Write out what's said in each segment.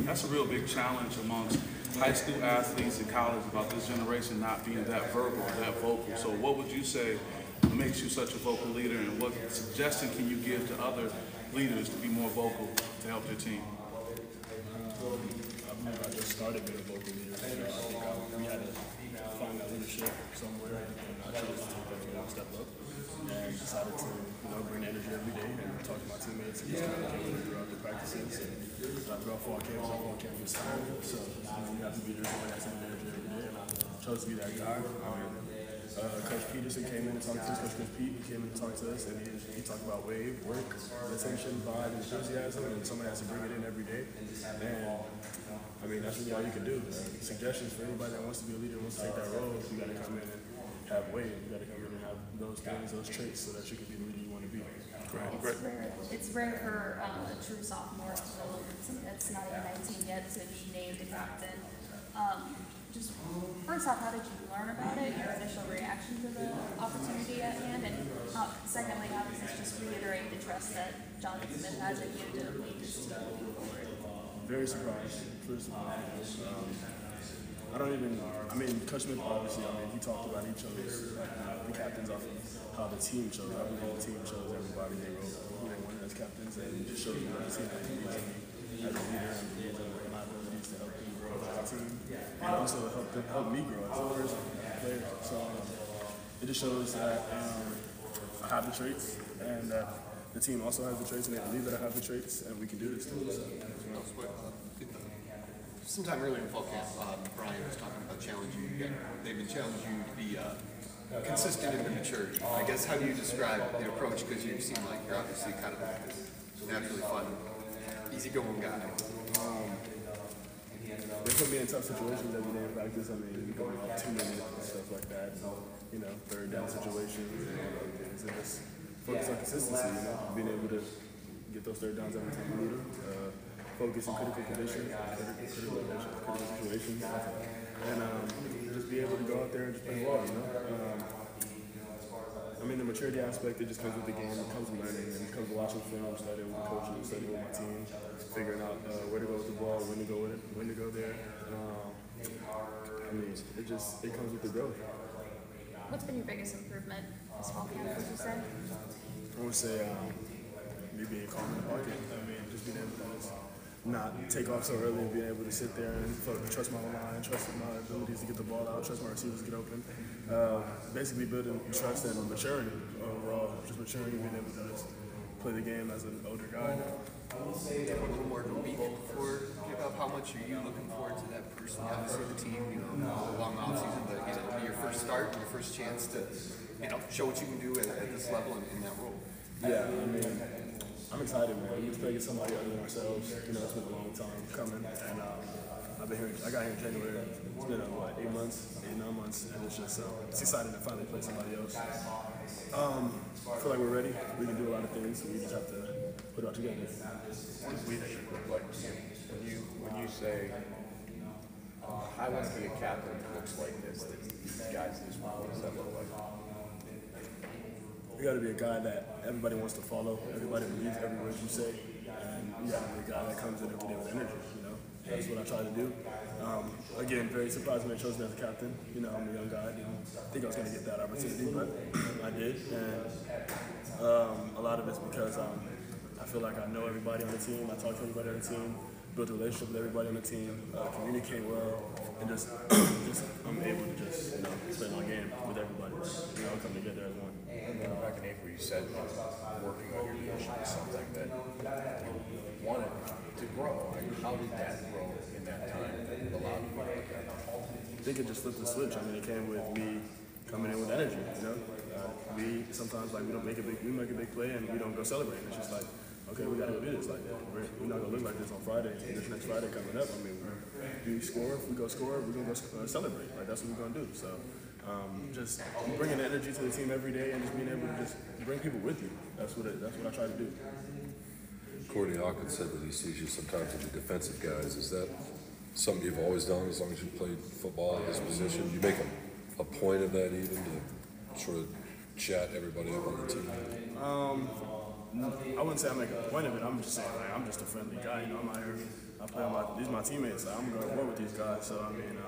That's a real big challenge amongst high school athletes and college about this generation not being that verbal, that vocal. So what would you say makes you such a vocal leader, and what suggestion can you give to other leaders to be more vocal to help their team? I believe I just started being a vocal leader. I think we had to find that leadership somewhere, and I chose to take that step up and decided to bring energy every day and talk to my teammates and just communicate throughout the practices and throughout fall camp, fall campus time. So you have to be there to that same energy every day, and I chose to be that guy. Coach Peterson came in and talked to us. Coach Pete came in and talked to us, and he talked about wave, work, attention, vibe, enthusiasm, and somebody has to bring it in every day. And I mean, that's really all you can do. Suggestions for anybody that wants to be a leader, wants to take that role, you got to come in and have wave. You got to come in and have those things, those traits, so that you can be the leader you want to be. It's rare for a true sophomore, that's not even 19 yet, to be named a captain. Just first off, how did you learn about it? Your initial reaction to the opportunity at hand, and secondly, how does this just reiterate the trust that Jonathan Smith has in you to lead this team moving forward? Very surprised. First of all, Coach Smith obviously, he talked about he chose the captains off of how the team chose. I believe the team chose everybody they wrote who they wanted as captains, and it just shows me what the team has as a leader and believes in my abilities to help them grow as a team, and also help me grow as a person, player. So it just shows that I have the traits, and that the team also has the traits, and they believe that I have the traits, and we can do this too. So, sometime earlier in fall camp, Brian was talking about challenging you. They've been challenging you to be consistent in the maturity. I guess, how do you describe the approach? Because you seem like you're obviously kind of like this naturally fun, easygoing guy. They put me in tough situations every day in practice. We go out 2 minutes and stuff like that. And, third down situations and other things. And just focus on consistency, being able to get those third downs every time you need them. Focus in critical conditions, critical situations, and just be able to go out there and just play ball. The maturity aspect, it just comes with the game. It comes with learning, and it comes with watching film, studying with the coaches, studying with my team, figuring out where to go with the ball, when to go with it, when to go there. It comes with the growth. What's been your biggest improvement this fall camp, would you say? I would say me being calm in the pocket. Just being able to not take off so early and being able to sit there and trust my line, trust my abilities to get the ball out, trust my receivers to get open. Basically building trust and maturity overall, just maturing and being able to just play the game as an older guy now. You have a little more than a week before kickoff. How much are you looking forward to that personally? Obviously the team, a long off season, but it'll be your first start, your first chance to, show what you can do at this level and in that role. Yeah, I'm excited, man. We're expecting somebody other than ourselves. It's been a long time coming, and I got here in January. It's been 8 months, 9 months, and it's exciting to finally play somebody else. I feel like we're ready. We can do a lot of things. We just have to put it all together. What does leadership look like to you? When you say, I want to be a captain that looks like this, that these guys this way, what does that look like? You got to be a guy that everybody wants to follow. Everybody believes every word you say, and you got to be a guy that comes in every day with energy. That's what I try to do. Again, very surprised when they chose me as a captain. I'm a young guy. I didn't think I was going to get that opportunity, but I did. And a lot of it's because I feel like I know everybody on the team. I talk to everybody on the team, build a relationship with everybody on the team, communicate well, and I'm able to play my game with everybody. Come together as one. Back in April, you said working on your leadership is something that you wanted to grow. How did that grow in that time that allowed you to do that? I think it just flipped the switch. It came with me coming in with energy. We sometimes we make a big play and we don't go celebrate. It's just like, okay, we gotta go do this. We're not gonna look like this on Friday. This next Friday coming up. We score. If we go score, we're gonna go celebrate. That's what we're gonna do. So. Just bringing energy to the team every day and just being able to just bring people with you. That's what I try to do. Courtney Hawkins said that he sees you sometimes as the defensive guys. Is that something you've always done as long as you played football at this position? You make a point of that even to sort of chat everybody up on the team? I wouldn't say I make a point of it. I'm just saying I'm just a friendly guy. I'm out here. I play on these are my teammates. I'm going to war with these guys. So, I mean,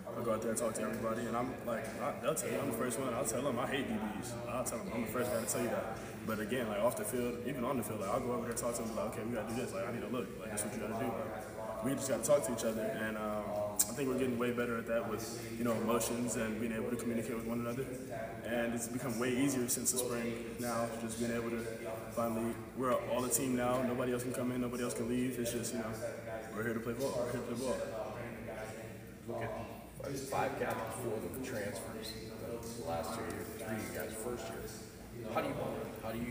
I'll go out there and talk to everybody. And I'm like, they'll tell you, I'm the first one. I'll tell them I hate DBs. I'll tell them I'm the first guy to tell you that. But again, like off the field, even on the field, like, I'll go over there and talk to them. Like, okay, we got to do this. Like, I need to look. Like, that's what you got to do. Like, we just got to talk to each other. And I think we're getting way better at that with, emotions and being able to communicate with one another. And it's become way easier since the spring now, just being able to finally, we're all a team now. Nobody else can come in, nobody else can leave. It's just, we're here to play ball. We're here to play ball. Look at 5 captains, 4 of them transfers the last 2 years, 3 you guys first year. How do you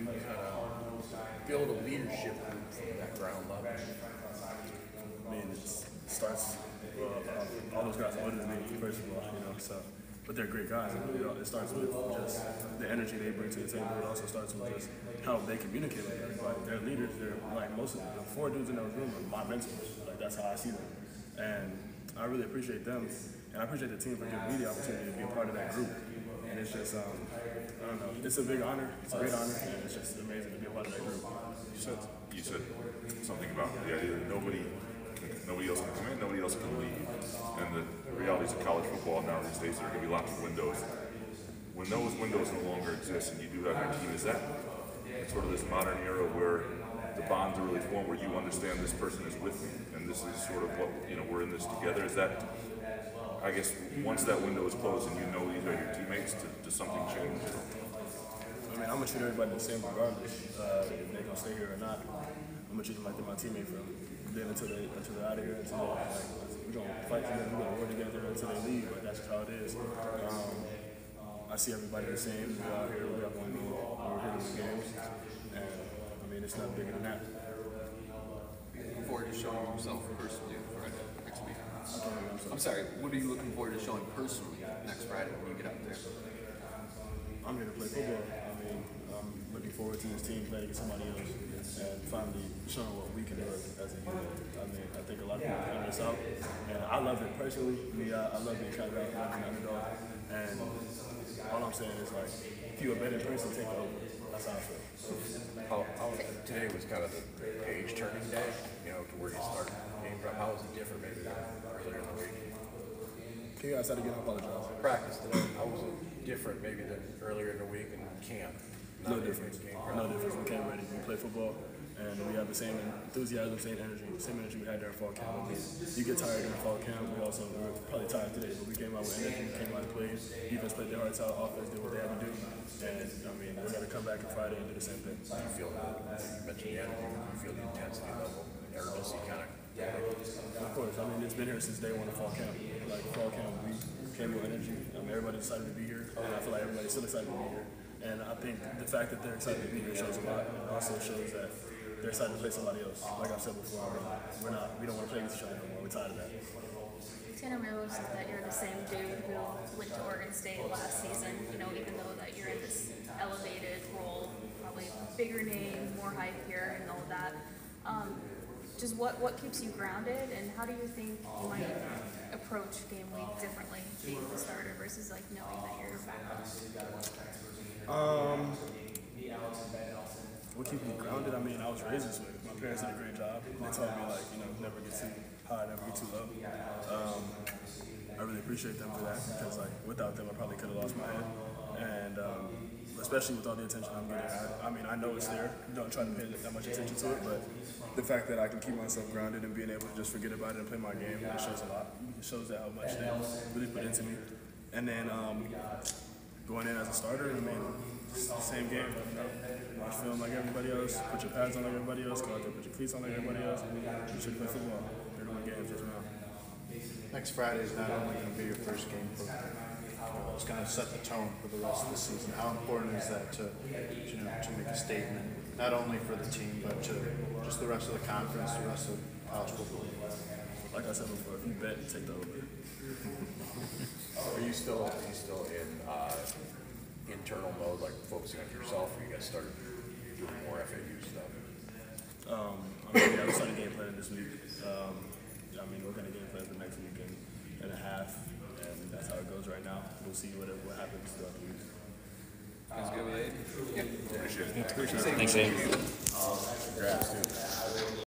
kind of build a leadership group from that ground level? I mean, it starts, all those guys are older than me, first of all, so. But they're great guys. It starts with just the energy they bring to the table. It also starts with just how they communicate with everybody. They're leaders. They're like most of the 4 dudes in that room are my mentors. Like that's how I see them. And I really appreciate them. And I appreciate the team for giving me the opportunity to be a part of that group. And it's just, I don't know, it's a big honor. It's a great honor. And it's just amazing to be a part of that group. You said something about the idea that nobody else can come in, nobody else can leave. And the realities of college football now these days, there are going to be lots of windows. When those windows no longer exist and you do have your team, is that sort of this modern era where the bonds are really formed, where you understand this person is with me and this is sort of what, we're in this together? Is that, I guess, once that window is closed and you know these are your teammates, does something change? I mean, I'm going to treat everybody the same regardless if they're going to stay here or not. I'm going to treat them like they're my teammate from then until they're out of here, until we're going to fight together, we're going to work together until they leave, but that's just how it is. I see everybody the same. We're out here, we have one goal, we're here to win games, and I mean, it's not bigger than that. Looking forward to showing yourself personally Friday next week. I'm sorry, what are you looking forward to showing personally next Friday when you get out there? I'm here to play football. I mean, I'm looking forward to this team playing against somebody else and finally showing what we can do as a unit. I mean, I think a lot of people figure this out, and I love it personally. I love being kind of an underdog, and all I'm saying is, like, if you're a better person, take it over. That's how I feel. Today was kind of the page turning day, to where you start game prep. How was it different maybe than earlier in the week? Can you guys say it again? I apologize. Practice today, how was it different maybe than earlier in the week in camp? No difference. No difference. We came ready. We play football, and we have the same enthusiasm, same energy we had during fall camp. You get tired during fall camp. We were probably tired today, but we came out with energy. We came out and played. Defense played their hearts out. Offense did what they had to do. And I mean, we got to come back on Friday and do the same thing. You feel you mentioned the energy. You feel the intensity level, urgency kind of. Of course. I mean, it's been here since day one of fall camp. Like fall camp, we came with energy. Everybody's excited to be here, and I feel like everybody's still excited to be here. And I think the fact that they're excited to be here shows a lot, and it also shows that they're excited to play somebody else. Like I've said before, we don't want to play against each other anymore. We're tired of that. Tanner Miller said that you're the same dude who went to Oregon State last season, even though that you're in this elevated role, probably bigger name, more hype here and all of that. Just what keeps you grounded, and how do you think you might approach game week differently, being the starter versus knowing that you're back? What keeps me grounded? I mean, I was raised this way. My parents did a great job. They told me never get too high, never get too low. I really appreciate them for that because without them, I probably could have lost my head. And especially with all the attention I'm getting, I mean, I know it's there. Don't try to pay that much attention to it, but the fact that I can keep myself grounded and being able to just forget about it and play my game, it shows a lot. It shows that how much they really put into me. And then going in as a starter, I mean, it's the same game. Watch film like everybody else, put your pads on like everybody else, go out there, put your cleats on like everybody else. You should play football. They're doing games just now. Next Friday is not only going to be your first game, but it's going to set the tone for the rest of the season. How important is that to make a statement, not only for the team, but to just the rest of the conference, the rest of college football? Like I said before, if you bet, take the over. Are you still in internal mode, like focusing on yourself, or you guys started doing more FAU stuff? We started game planning this week. I mean, we're going to game plan for next week and a half, and that's how it goes right now. We'll see what happens throughout the week. Sounds good with Aidan? Yeah. Appreciate it. Thanks, Aidan. Congrats, dude.